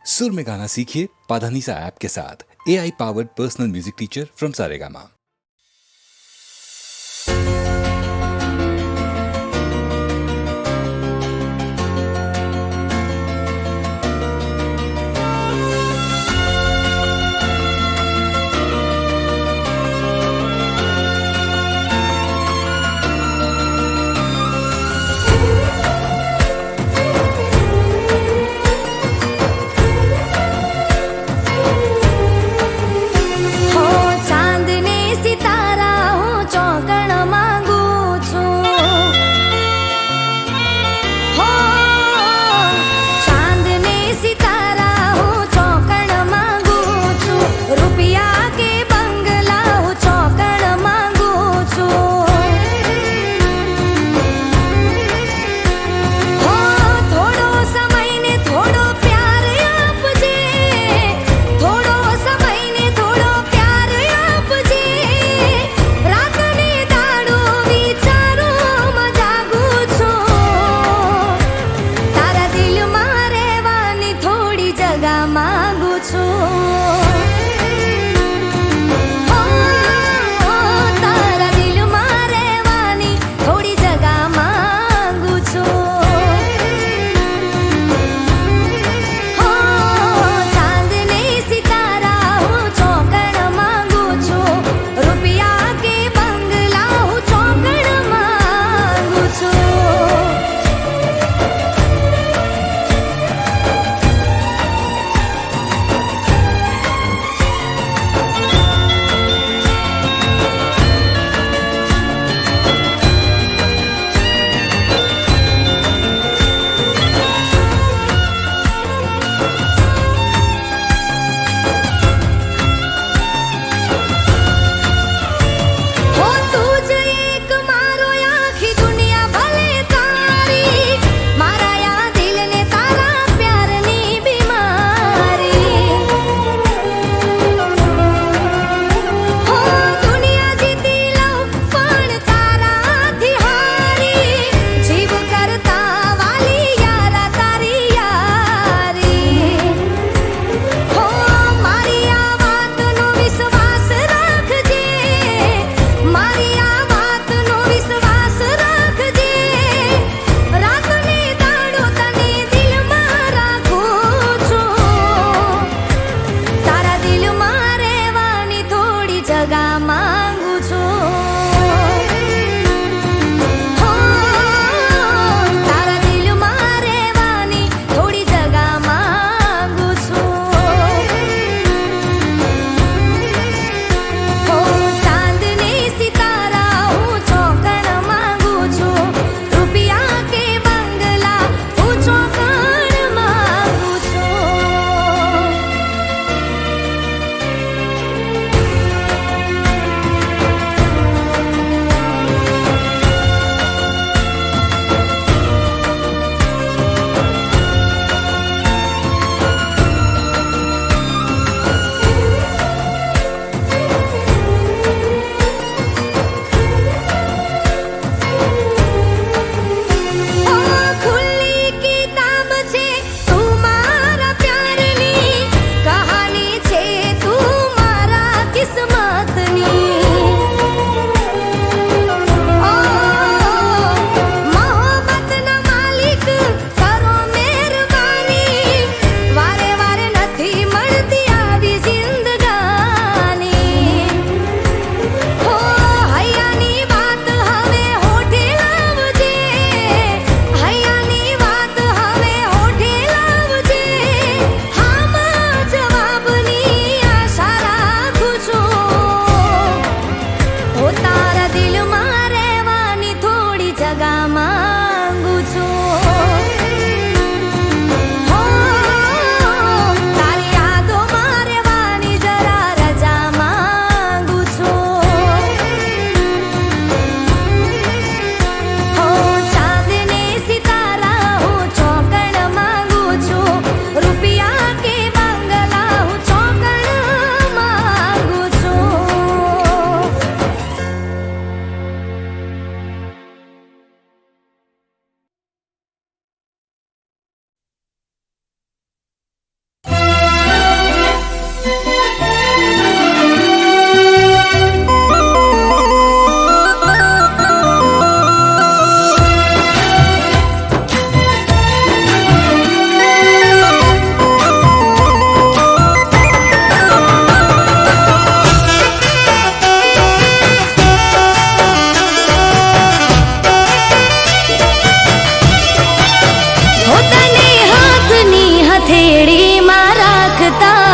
सुर में गाना सीखिए पाधानीसा ऐप के साथ। AI powered personal music teacher from Saregama.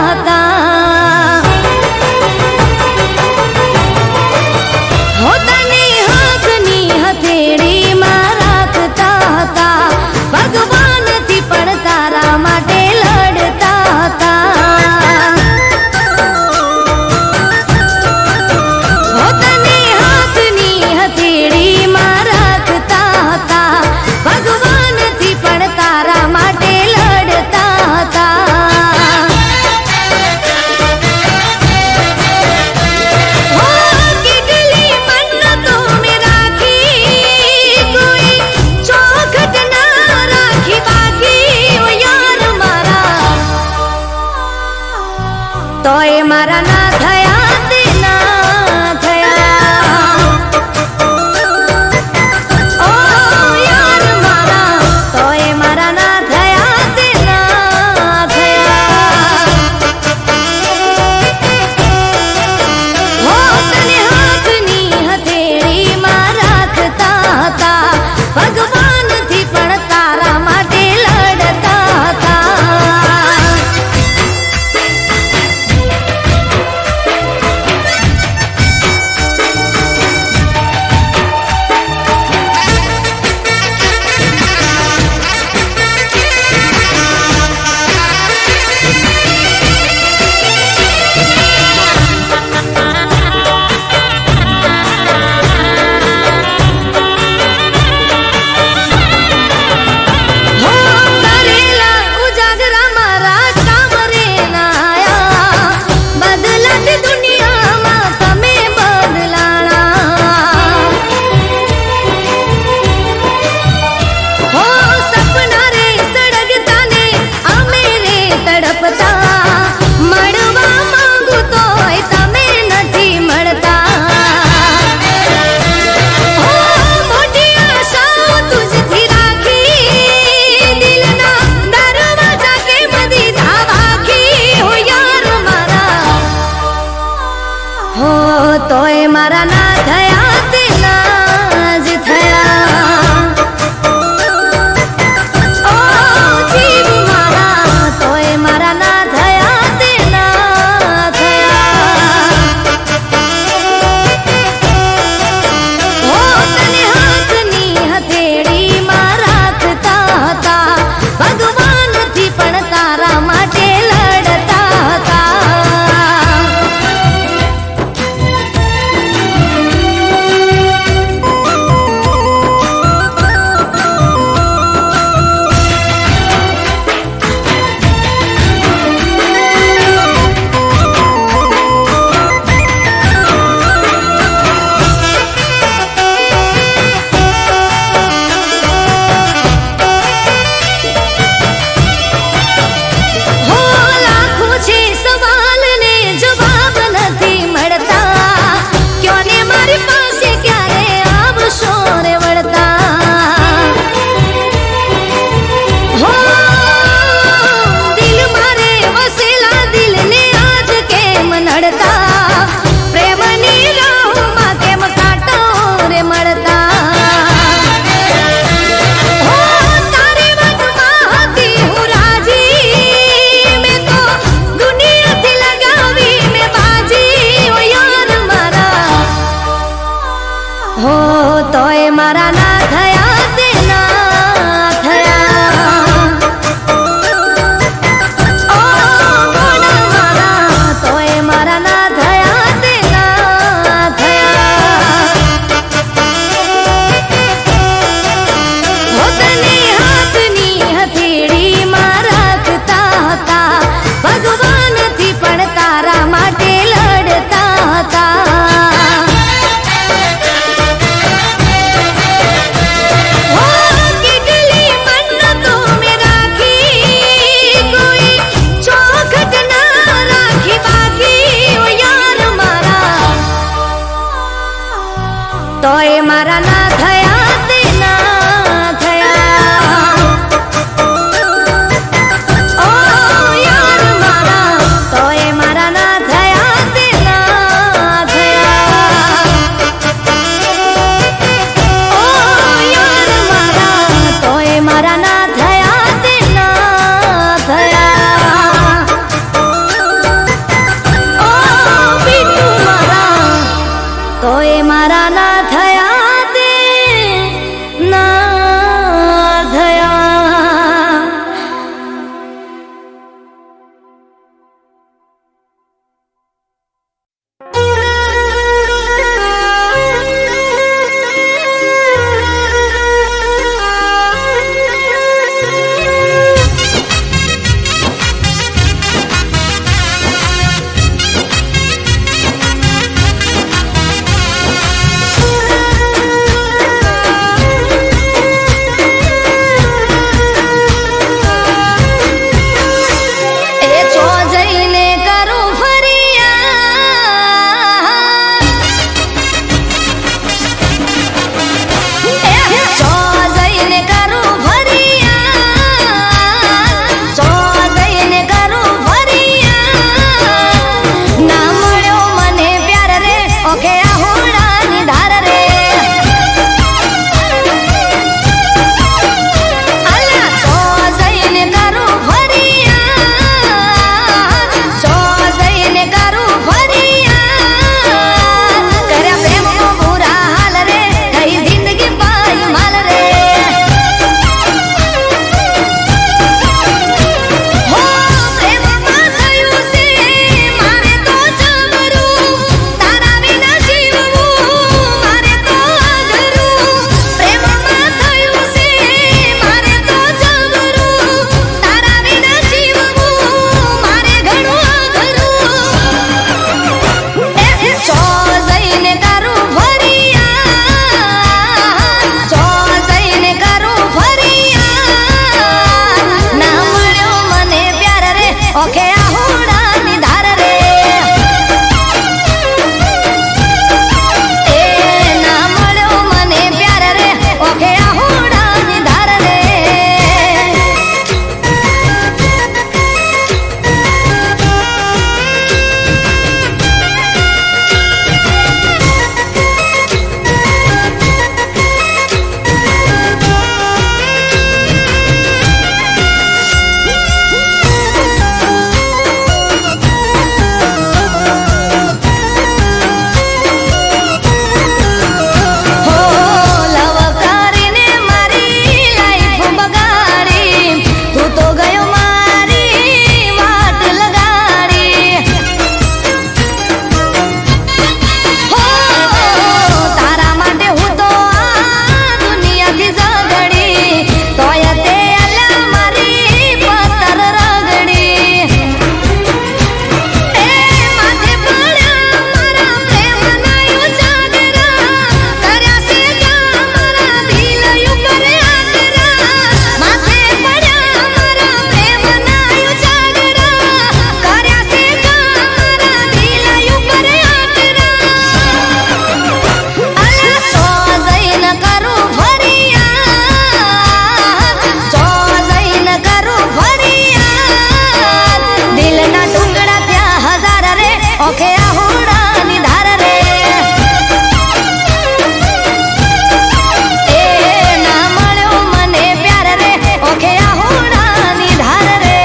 હતા. હોતાની હાથની હથેળીમાં રાખતા હતા. ભગવાનથી પણ તારા માટે લડતા હતા. હોતાની હાથની હથેળીમાં રાખતા હતા. ભગવાનથી પણ તારા માટે લડતા હતા. હો કેટલી મન્નતો મેં રાખી, કોઈ ચોખટ ના રાખી બાકી. ઓ યાર મારા, તોય મારા ના થયા તે ના થયા. ઓ યાર મારા, તોય મારા ના થયા તે ના થયા. હો તને હાથની હથેળીમાં રાખતા હતા. ભગવાનથી પણ તારા માટે લડતા હતા. હો કરેલા ઉજાગરા મારા કામ રે ના આયા. બદલાતી દુનિયામાં તમે બદલાણા. હો સપના રે સળગતા ને અમે રે તડપતા. મળવા માંગુ તોય તમે નથી મળતા. હો મોટી આશાઓ તુજથી રાખી, દિલના દરવાજા કેમ દીધા વાગી. હો યાર મારા, હો તોય મારા ના થયા તે ના જ થયા. ઓ જીવ મારા, તોય મારા ના થયા તે ના થયા. હો તને હાથની હથેળીમાં રાખતા હતા. ભગવાનથી પણ તારા માટે લડતા હતા. ઓખે આહુડાની ધાર રે એ ના મળ્યો મને પ્યાર રે ઓખે આહુડાની ધાર રે ઓખે આહુડાની ધાર રે એ ના મળ્યો મને પ્યાર રે ઓખે આહુડાની ધાર રે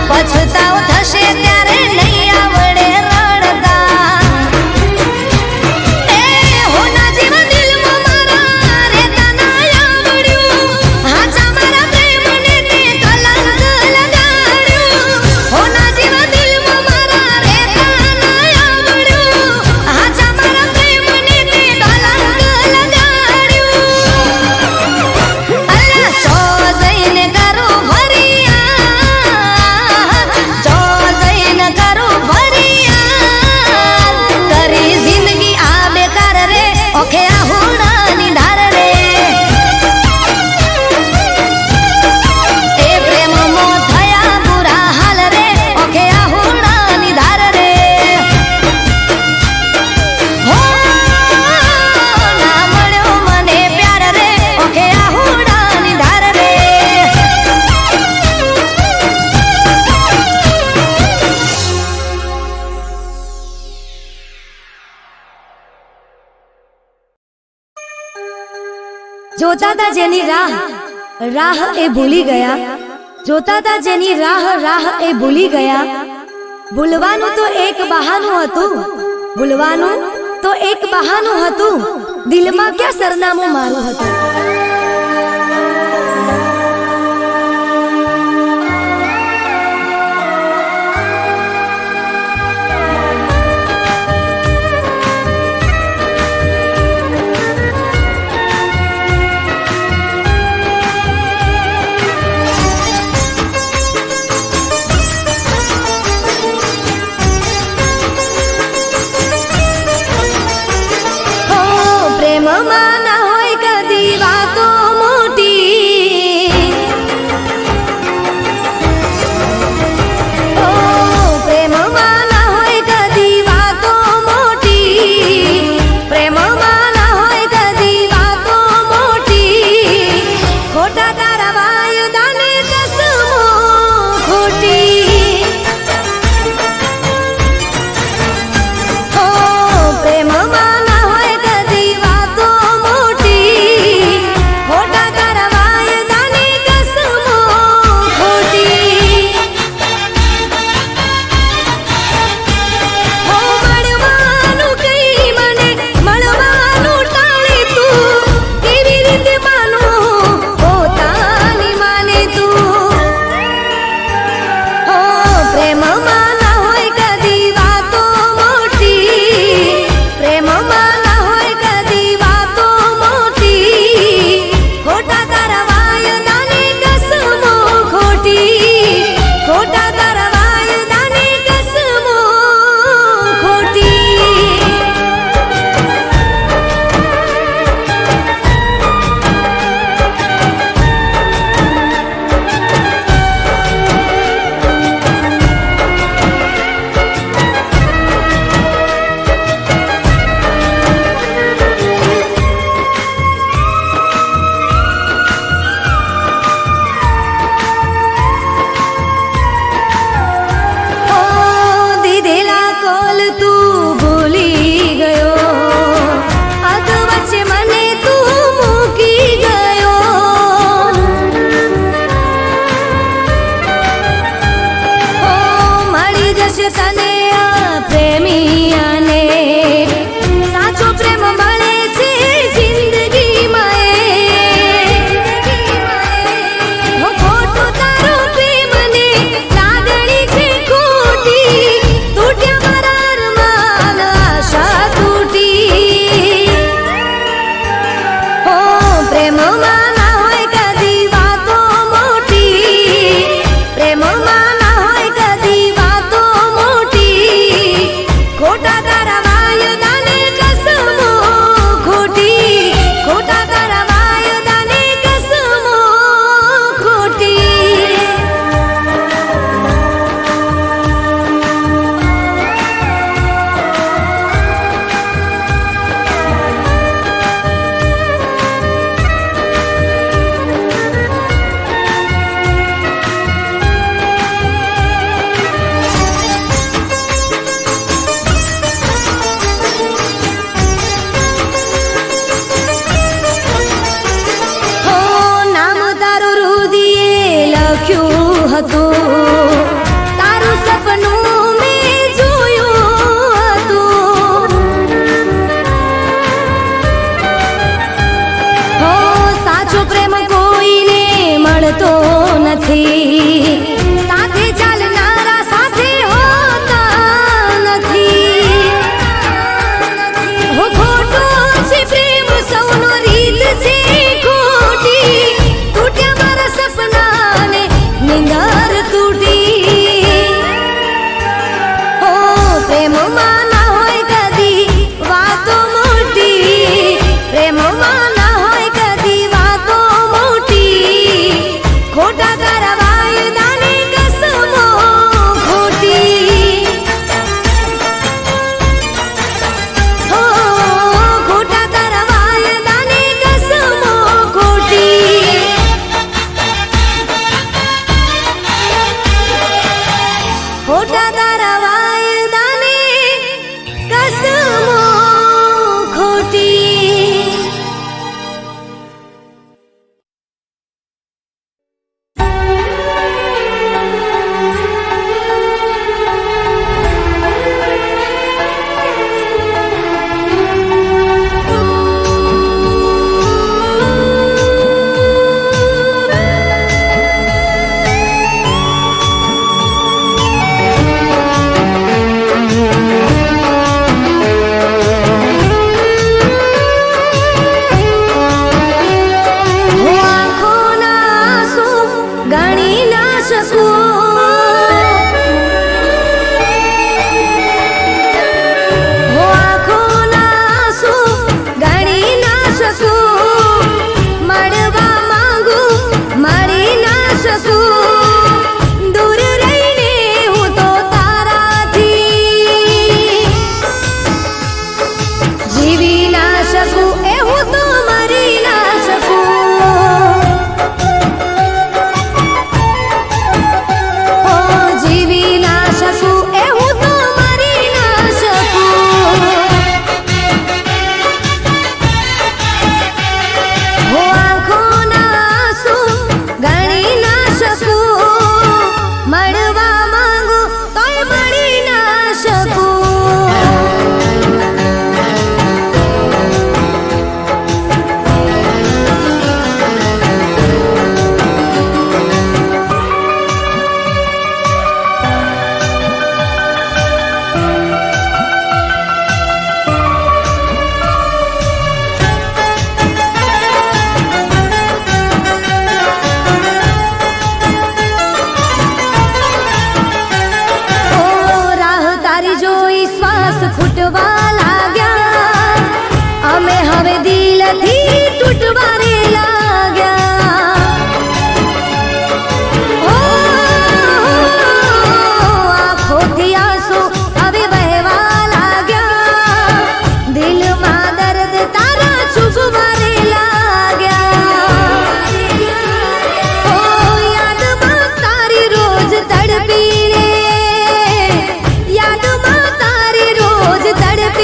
પછતાવો થશે ત્યારે નહીં આવડે રડતા એ હોના જીવન દિલમાં મારા રહેતા ના આવડ્યું હાચા મારા પ્રેમને તે કલંક લગાડ્યું હોના જીવન દિલમાં મારા રહેતા ના આવડ્યું હાચા મારા પ્રેમને તે કલંક લગાડ્યું અલ્લા સો જઈને કરું ઓખે આહુડાની ધાર રે એ પ્રેમ મો થયા બુરા હાલ રે ઓખે આહુડાની ધાર રે હો ના મળ્યો મને પ્યાર રે ઓખે આહુડાની ધાર રે જોતા તા જેની રાહ એ ભૂલી ગયા જોતા તા જેની રાહ એ ભૂલી ગયા ભૂલવાનું તો એક બહાનું હતું ભૂલવાનું તો એક બહાનું હતું દિલમાં ક્યાં સરનામું મારું હતું પ્રેમમાં ના હોય કદી વાતો તને આ પ્રેમિયાને સાચો પ્રેમ મળે છે જિંદગીમાં હો ખોટું તારું પ્રેમ ને લાગણી છે ખોટી તૂટ્યા મારા અરમાન આશા તૂટી હો પ્રેમમાં ના હોય કદી વાતો મોટી પ્રેમમાં ના હોય કદી વાતો મોટી ખોટા તારા વાયદાને કસમો ખોટી ખોટા તારા વાયદાને કસમો ખોટી હો નામ તારું રુદિયે લખ્યું હતું તારું સપનું મેં જોયું હતું હો સાચો પ્રેમ કોઈને મળતો નથી સાથે ચાલનારા સાથે હોતા નથી હો ખોટો છે પ્રેમ સૌનો રીત છે ખોટી તૂટ્યા મારા સપનાને નિંદર તૂટી હો પ્રેમમાં ના હોય કદી વાતો મોટી પ્રેમમાં ના હોય કદી વાતો મોટી ખોટા તારા વાયદાને કસમો ખોટી હો ખોટા તારા વાયદાને કસમો ખોટી ખોટા તારા વાયદાને કસમો ખોટી હો આંખોના આંસુ ગણી ના શકું હો આંખોના આંસુ ગણી ના શકું મળવા માંગુ મળી ના શકું દૂર રહીને હું તો તારાથી જીવી ના શકું એ હું તો મરી ના શકું હો જીવી ના શકું એ હું તો મરી ના શકું હો આંખોના આંસુ ગણી ના શકું મળવા માંગુ તોય મળી ના શકું ઓ રાહ તારી જોઈ શ્વાસ ખૂટવા લાગ્યા અમે હવે દિલથી તૂટવા રે લાગ્યા ઓ આંખોથી આંસુ હવે વહેવા લાગ્યા દિલમાં દર્દ તારા છુપવા રે લાગ્યા ઓ યાદમાં તારી રોજ તડપીને યાદમાં તારી રોજ તડપી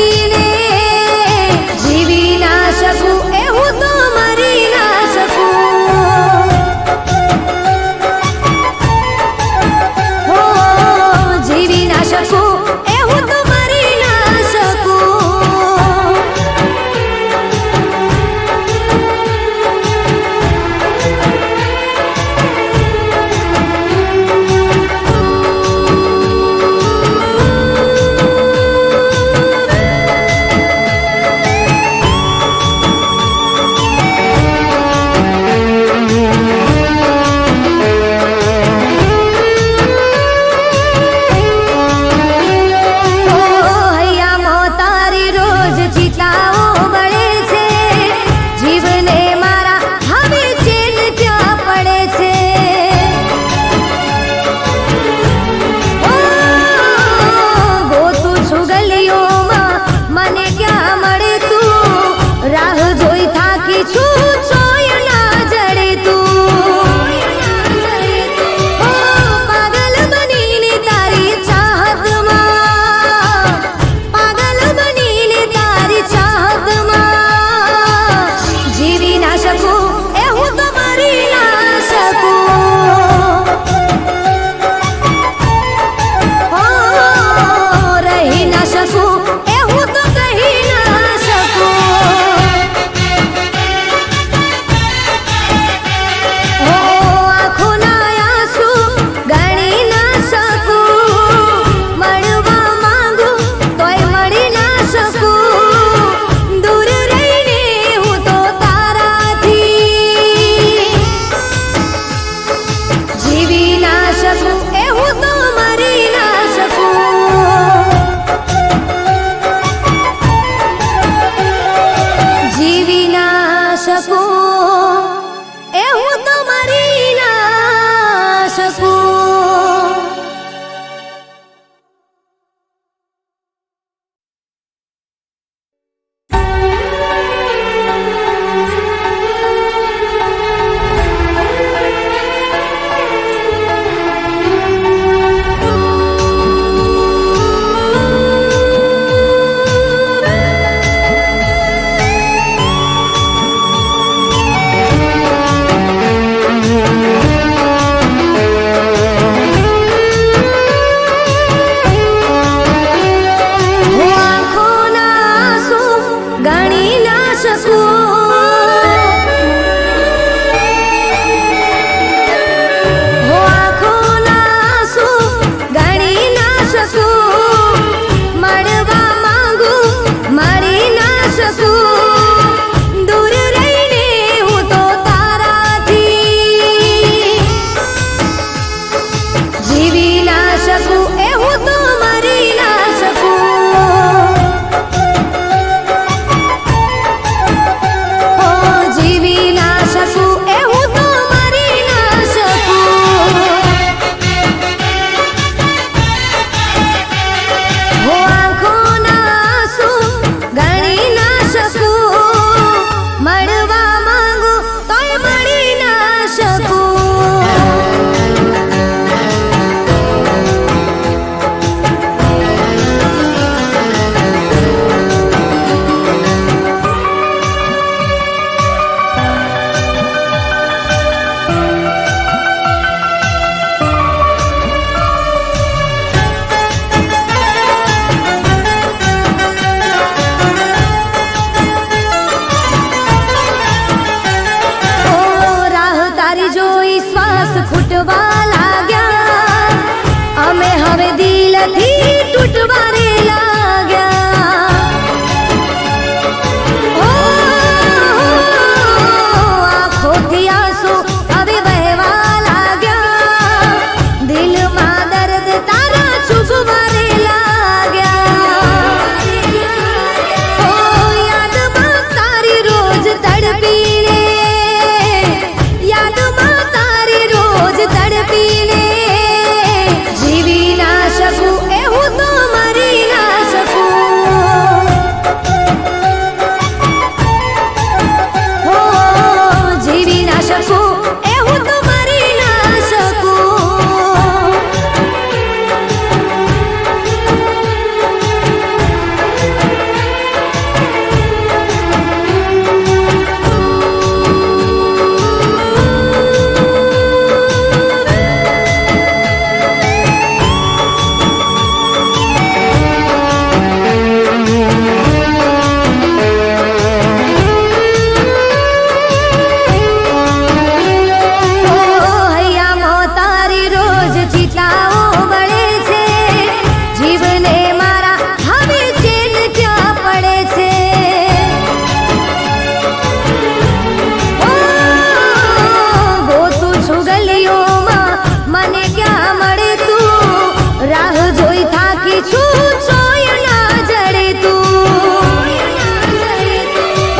છું ચોય ના જડે તું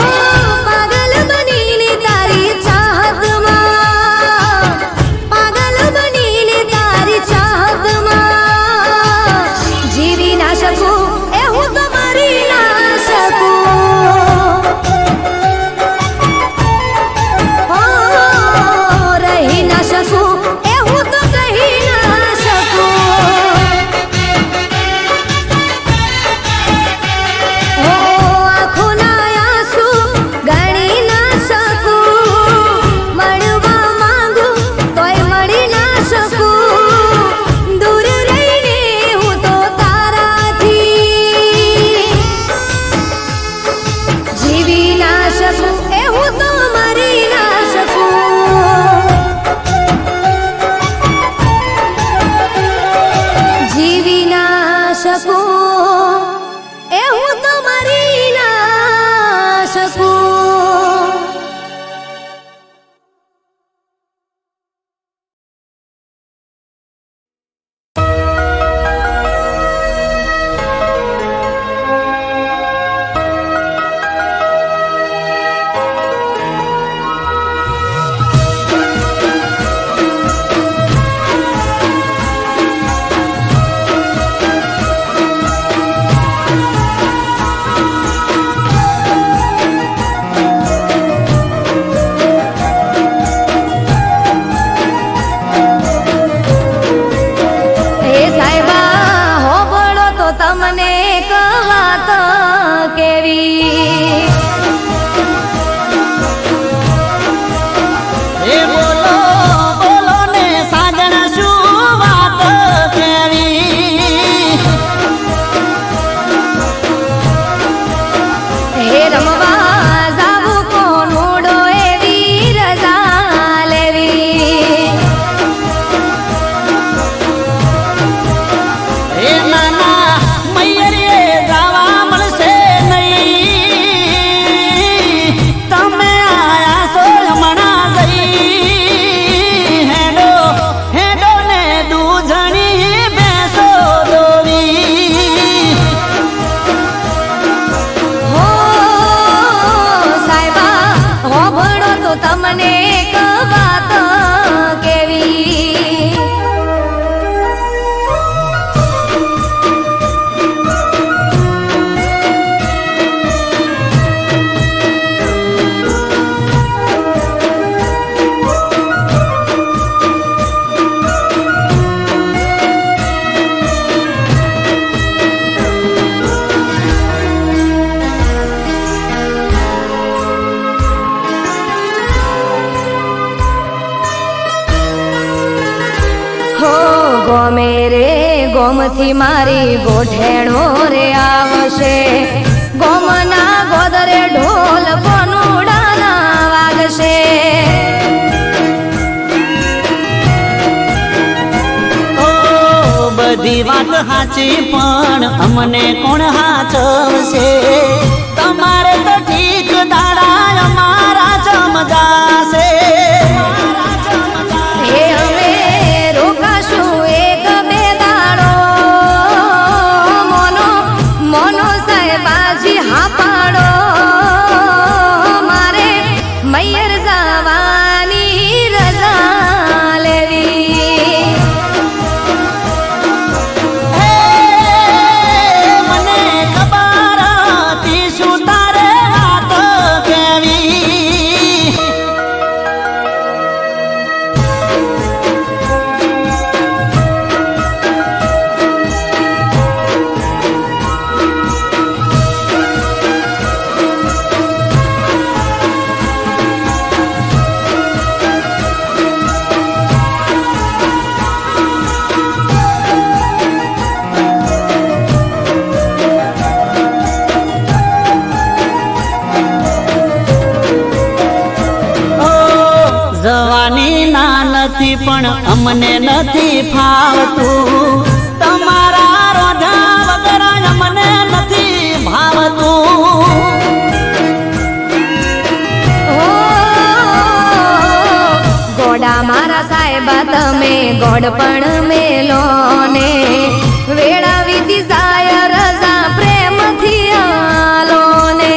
ઓ પાગલ બનીને તારી ચાહતમાં પાગલ બનીને તારી ચાહતમાં જીવી ના શકું એ હું તો મરી ના શકું રહી ના શકું એ હું તો કહી ના શકું આંખોના આંસુ ગણી ના શકું મળવા માંગુ તોય મળી ના શકું દૂર રહીને હું તો તારાથી જીવી ના શકું એ હું તો મરી ના શકું જીવી ના શકું એ હું તો મરી ના શકું હે સાહેબા હોબળો તો તમને એક વાત કેવી એ બોલો બોલો ને સાજણ શું વાત કેવી હે રમવા જાવું કોનુડો એવી રજા લેવી એ નાના મૈયરે જાવા મળશે નહીં તમે આયા છો હમણા જઈ હેડો હેડો ને દૂધણી બેસો દોરી હો સાહેબા હોબળો તો તમને એક વાત કેવી હો ગોમે રે ગોમથી મારી ગોઠેણો રે આવશે ગોમના ગોદરે ઢોલ કોનુડાના વાગશે ઓ બધી વાત સાચી પણ અમને કોણ હાચવશે તમારે તો ઠીક દાડા અમારા જમજાશે હે અમે રોકાશું એક બે દાડો મોનો મોનો સાહેબાજી હા પાડો મારે મૈયર જવાની રજા લેવી હે મને ખબર હતી શું તારે વાત કેવી જવાની ના નથી પણ અમને નથી ફાવતું તમારા રોજા વગર અમને નથી ભાવતું ગોડા મારા સાહેબા તમે ગોડ પણ મેલો ને વેળાવી વીતી જાય રજા પ્રેમથી આલો ને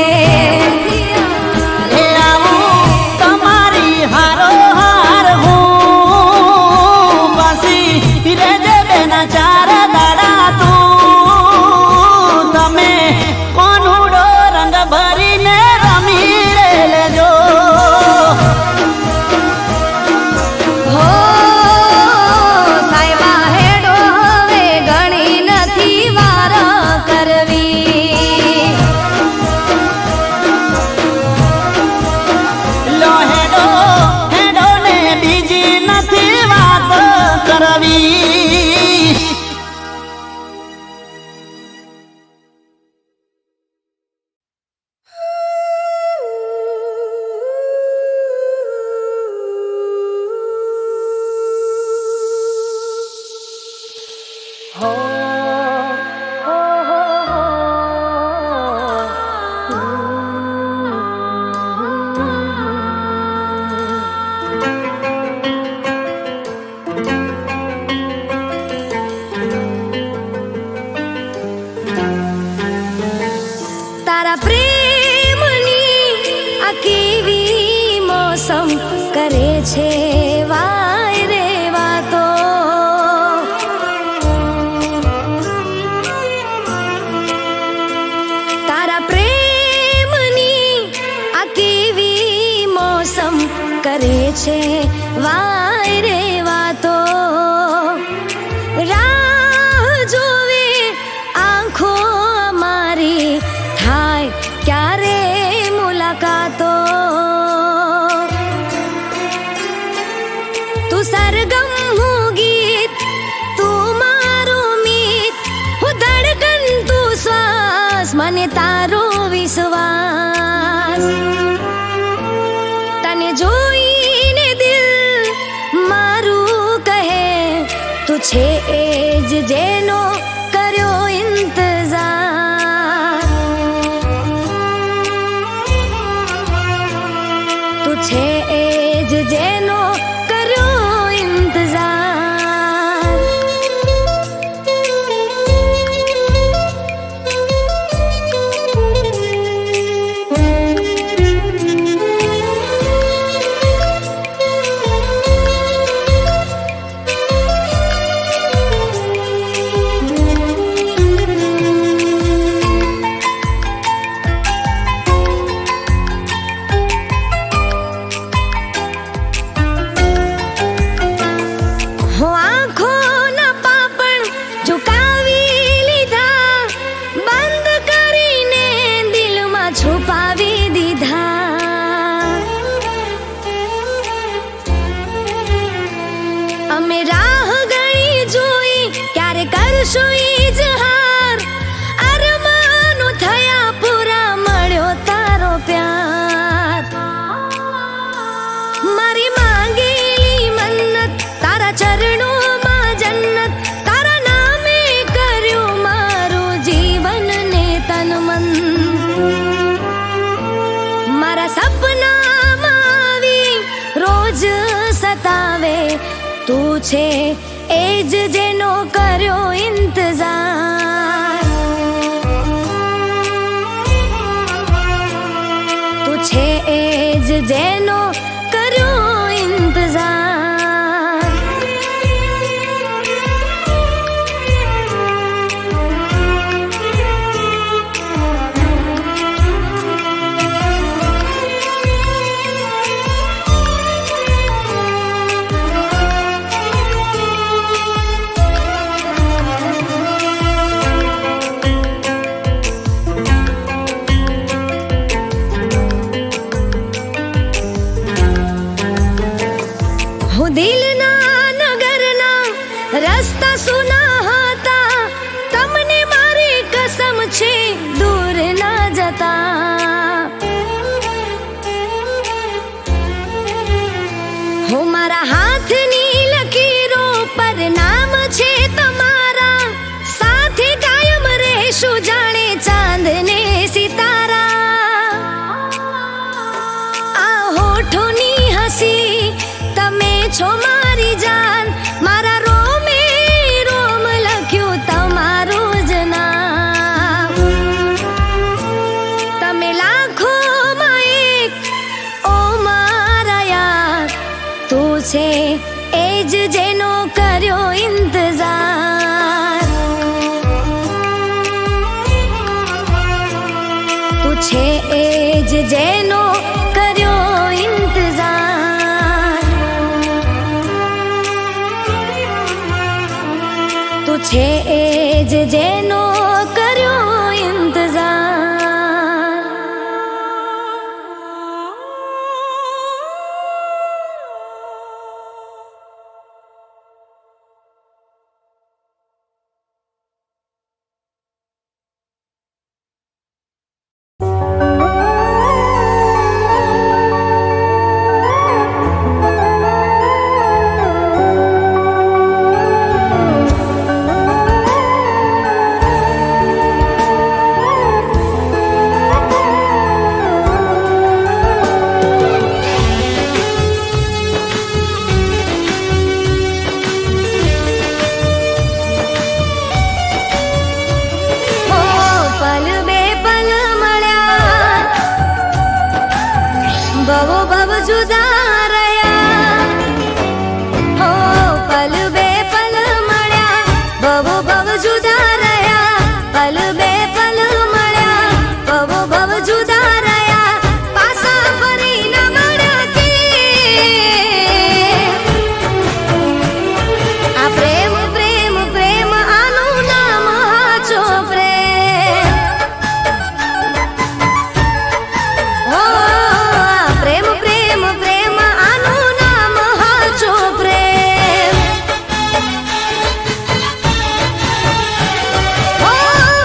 એ આવું તમારી હારો હાર હું પછી રેજે બેના ચાર દાડા તું તમે કોનુડો રંગ ભરીને રમી લેજો હો સાહેબા હેડો હવે ગણી નથી વાર કરવી લો હેડો હેડો ને બીજી નથી વાત કરવી તારા પ્રેમની આ કેવી મોસમ કરે છે વાય રે વાતો તારા પ્રેમની આ કેવી મોસમ કરે છે વાય રે વાતો રાહ જોવે આંખો અમારી થાય ક્યારે મુલાકાતો તું સરગમ હું ગીત તું મારું મીત હું ધડકન તું શ્વાસ મને તારો વિશ્વાસ તને જોઈને દિલ મારું કહે તું છે એ જ જેનો કર્યો ઇંતજાર તું છે એ જ જેનો કર્યો ઇંતજાર હું આંખોના પાપણ ઝુકાવી લીધા બંધ કરીને દિલમાં છુપાવી દીધા અમે રાહ ગણી જોઈ ક્યારે કરશું ઇજહાર અરમાનો થયા પૂરા મળ્યો તારો પ્યાર મારી માંગેલી મન્નત તારા ચરણોમાં જન્નત તારા નામે કર્યું મારું જીવન ને તન મન મારા સપનામાં આવી રોજ સતાવે તું છે એ જ જેનો કર્યો ઇંતજાર તું છે એ જ જેનો કર્યો ઇંતજાર જ જેનો કર્યો ઇંતજાર, તું છે એ જ જેનો કર્યો ઇંતજાર. બહુ બહુ જુદા રહ્યા, હો પલ બે પલ મળ્યા, બહુ બહુ જુદા રહ્યા, પલ બે પલ મળ્યા, બહુ બહુ જુદા રહ્યા, પાછા ફરી ન મળ્યા કે આ પ્રેમ પ્રેમ પ્રેમ આનું નામ હાચો પ્રેમ. હો પ્રેમ પ્રેમ પ્રેમ આનું નામ હાચો પ્રેમ. હો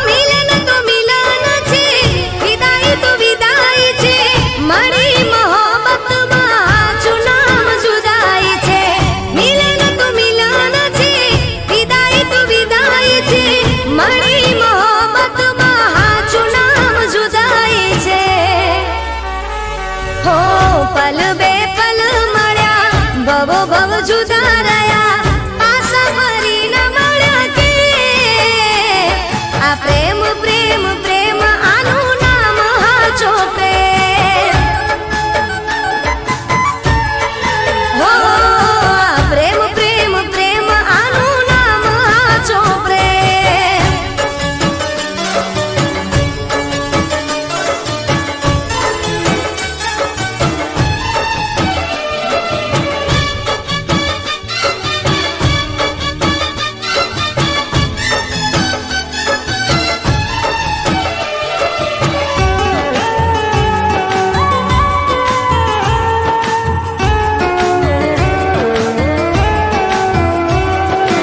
મિલન તો મિલન છે, વિદાય તો વિદાય છે, મળી મોહબ્બતમાં હાચું નામ જુદાઈ છે. મિલન તો મિલન છે, વિદાય તો વિદાય છે, મળી મોહબ્બતમાં હાચું નામ જુદાઈ છે. હો પલ બે પલ મળ્યા, બહુ બહુ જુદા રહ્યા, પાછા ફરી ન મળ્યા કે આ પ્રેમ પ્રેમ પ્રેમ આનું નામ હાચો પ્રેમ. હો આ પ્રેમ પ્રેમ પ્રેમ આનું નામ હાચો પ્રેમ.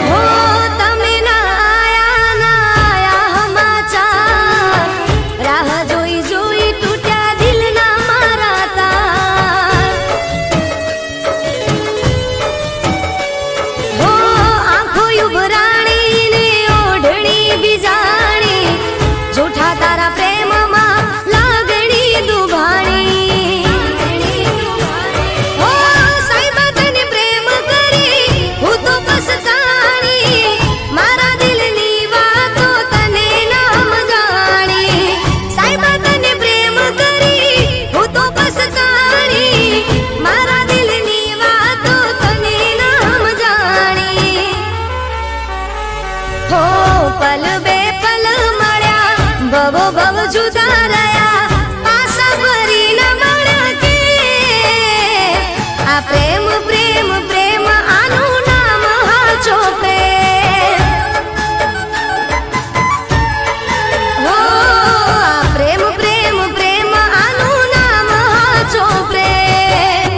હો તમે ના આયા સમાચાર, રાહ જોઈ જોઈ તૂટ્યા દિલના મારા તાર. હો આંખો ઉભરાણી ને ઓઢણી બીજાણી, જૂઠા તારા પ્રેમમાં લાગણી દુભાણી. હો સાહેબા તને પ્રેમ કરી હું તો પછતાણી, મારા દિલની વાતો તને નામ જાણી. સાહેબા તને પ્રેમ કરી હું તો પછતાણી, મારા દિલની વાતો તને નામ જાણી. હો પલ બે પલ મળ્યા, બહુ બહુ જુદા રહ્યા, પાછા ફરી ન મળ્યા કે આ પ્રેમ પ્રેમ પ્રેમ આનું નામ હાચો પ્રેમ. હો આ પ્રેમ પ્રેમ પ્રેમ આનું નામ હાચો પ્રેમ.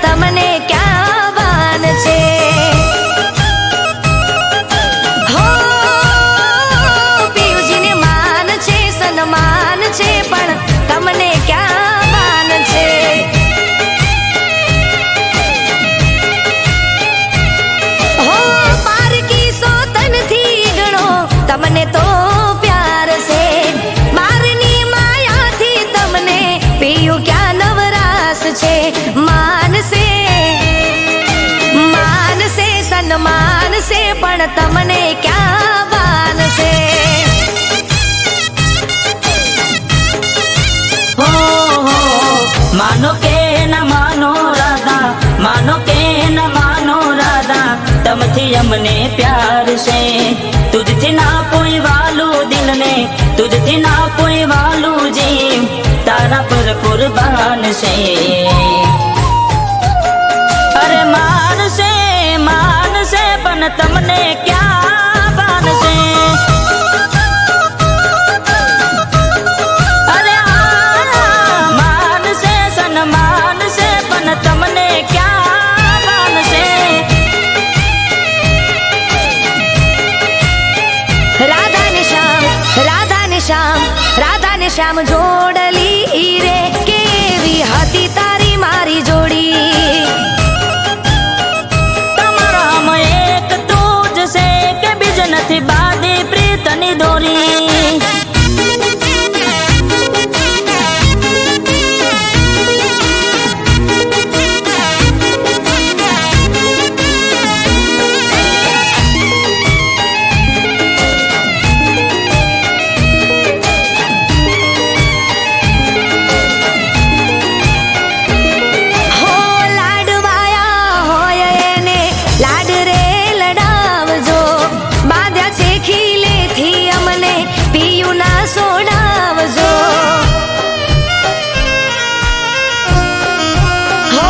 તમને ક્યાં ભાન છે? હો પિયુજીને માન છે, સન્માન છે, પણ તમને ક્યાં ભાન છે? હો પારકી સોતનથી ગણો તમને તો પ્યાર છે, બારની માયાથી તમને પિયુ ક્યાં નવરાશ છે? માન છે, સન્માન છે, પણ તમને ક્યાં ભાન છે? હો માનો કે ન માનો રાધા, માનો કે ન માનો રાધા, તમથી અમને પ્યાર છે. તુજથી ના કોઈ વાલું દિલને, તુજથી ના કોઈ વાલું જીવ, તારા પર કુરબાન છે. અરે માનશે માનશે પણ તમને ક્યાં ભાન છે? અરે માનશે સન્માન છે, પણ તમને ક્યાં ભાન છે? રાધા ને શ્યામ, રાધા ને શ્યામ, રાધા ને શ્યામ જોડલી રે, કેવી હતી તારી મારી જોડી? તમારામાં એક તું જ છે કે બીજ નથી બાંધી પ્રીતની દોરી? હો લાડવાયા હોય એને લાડ રે લડાવજો, બાંધ્યા છે ખીલેથી અમને પિયું ના સોડાવજો. હો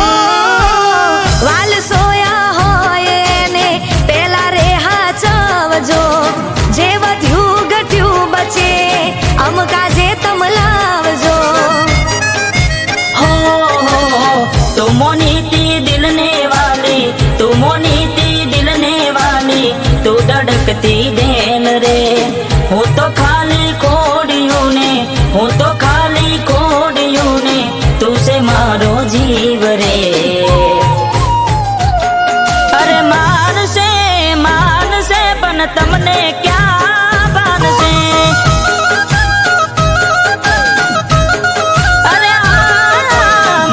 વાલ સોયા હોય એને પેલા રે હાચવજો, જે વધ્યું ઘટ્યું બચે અમકા જે તમ લાવજો. हो तू मोनीती दिलने वाली, तू मोनीती दिलने वाली, तू धड़कती देन रे. હું તો ખાલી કોડિયું ને, હું તો ખાલી કોડિયું ને, તું છે મારો જીવ રે. અરે માનશે માનશે પણ તમને ક્યાં ભાન છે? અરે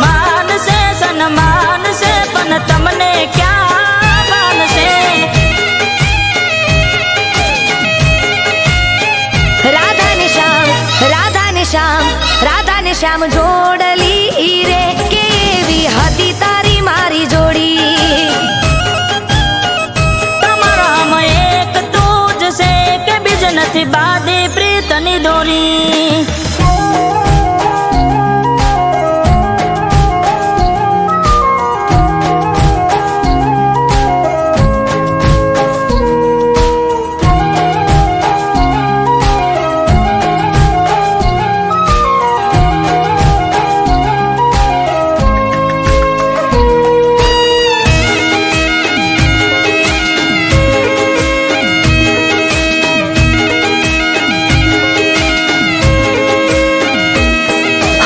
માનશે સન્માન છે, પણ તમને ક્યાં ભાન છે? રાધા ને શ્યામ, રાધા ને શ્યામ, રાધા ને શ્યામ જોડલી રે, કેવી હતી તારી મારી જોડી? તમારામાં એક તું જ છે કે બીજ નથી બાંધી પ્રીતની દોરી?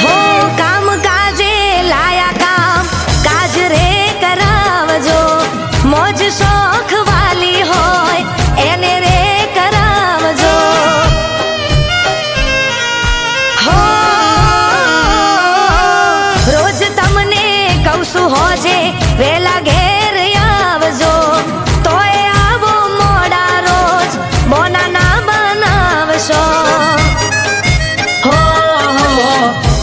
હો કામ કાજે લાયા કામ કાજ રે કરાવજો, મોજ શોખ વાલી હોય એને રે કરાવજો. હો રોજ તમને કહું છું હોજે વેલા ઘેર આવજો, તોય આવો મોડા રોજ બોના ના બનાવશો. हो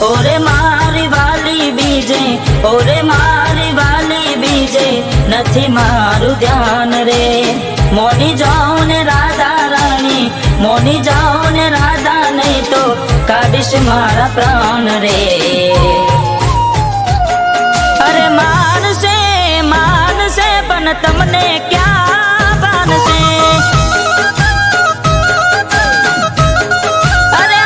ओरे मारी वाली बीजे, ओरे मारी वाली बीजे, નથી મારું ધ્યાન રે. મોની જાઉં ને રાધા રાણી, મોની જાઉં ને રાધા, નહીં તો કાઢીશ મારા પ્રાણ રે. અરે માનશે માનશે પણ તમને ક્યાં ભાન છે? અરે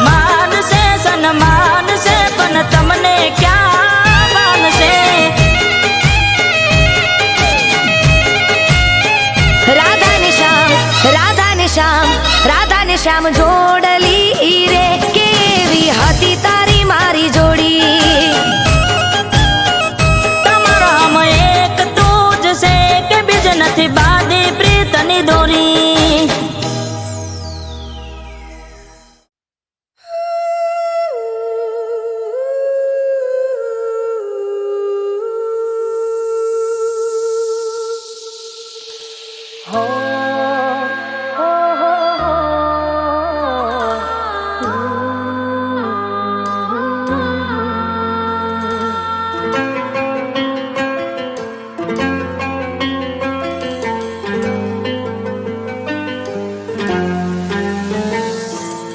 માનશે સન્માન છે, પણ તમને ક્યાં ભાન છે? શ્યામ, રાધા ને શ્યામ જોડલી રે, કેવી હતી તારી મારી જોડી. તમારામાં એક તું જ છે કે બીજ નથી બાંધી પ્રીતની દોરી.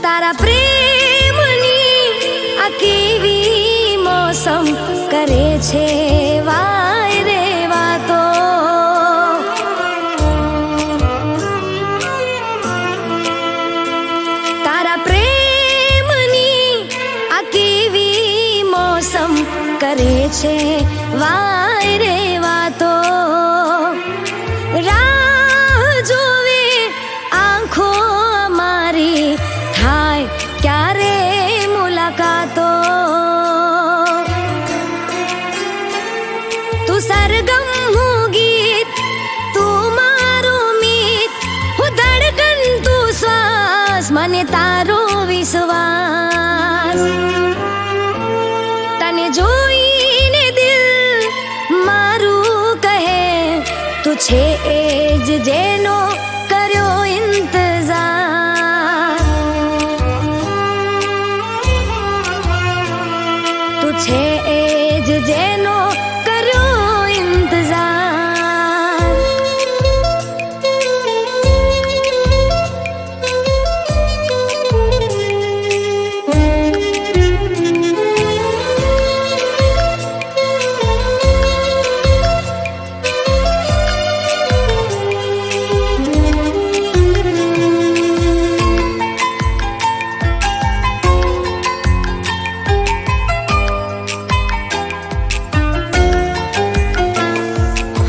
તારા પ્રેમની આ કેવી મોસમ કરે છે વાય રે વાતો. તારા પ્રેમની આ કેવી મોસમ કરે છે વાય રે વાતો. રાહ જોવે આંખો અમારી, થાય ક્યારે મુલાકાતો. તું સરગમ હું ગીત, તું મારું મીત, હું ધડકન તું શ્વાસ, મને તારો વિશ્વાસ. તને જોઈને દિલ મારું કહે, તું છે એ જ જેનો કર્યો ઇંતજાર. તું છે એ જ જેનો કર્યો ઇંતજાર.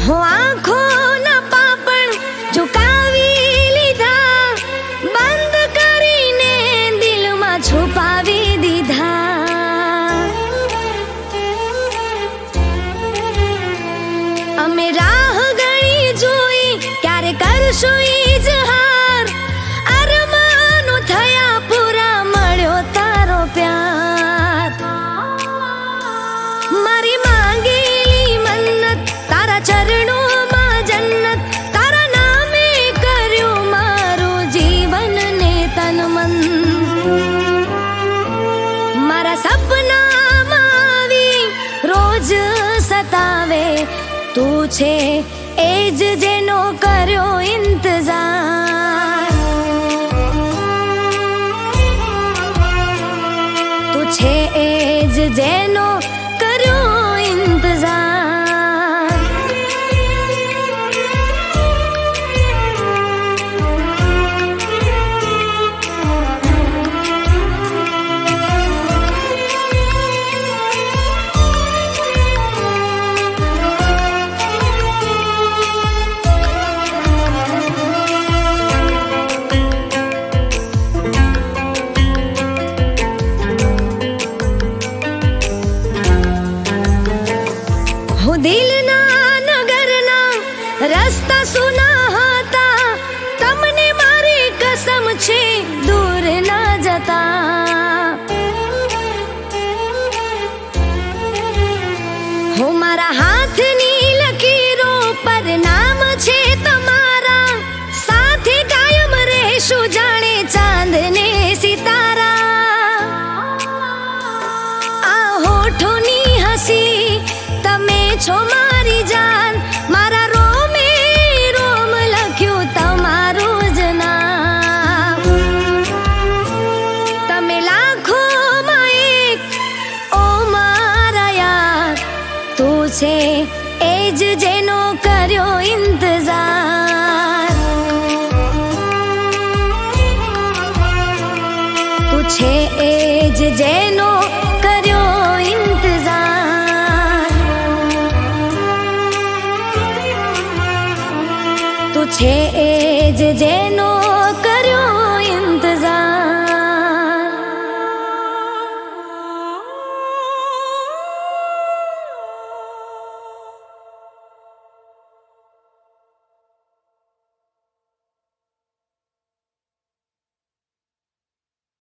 હું આંખોના પાપણ ઝુકાવી લીધા, બંધ કરીને દિલમાં છુપાવી દીધા. અમે રાહ ગણી જોઈ, ક્યારે કરશું ઇજહાર, અરમાનો થયા પૂરા, મળ્યો તારો પ્યાર. મારી માંગેલી મન્નત, તારા ચરણોમાં જન્નત, તારા નામે કર્યું મારું જીવન ને તન મન. મારા સપનામાં આવી રોજ સતાવે, તું છે એ જ જેનો કર્યો ઇંતજાર. તું છે એ જ જેનો કર્યો ઇંતજાર. હું દિલના નગરના રસ્તા સુના હતા, તમને મારી કસમ છે દૂર ના જતા. હું મારા હાથની લકીરો પર નામ છે તમારા, સાથે કાયમ રહેશું જાણે ચાંદ ને સિતારા. આ હોઠોની હસી તમે છો મારી જાન, મારા રોમે રોમ લખ્યું તમારું જ નામ. તમે લાખોમાં એક, ઓ મારા યાર, તું છે એ જ જેનો કર્યો ઇંતજાર. તું છે એ જ જેનો કર્યો ઇંતજાર. તું છે એ જ જેનો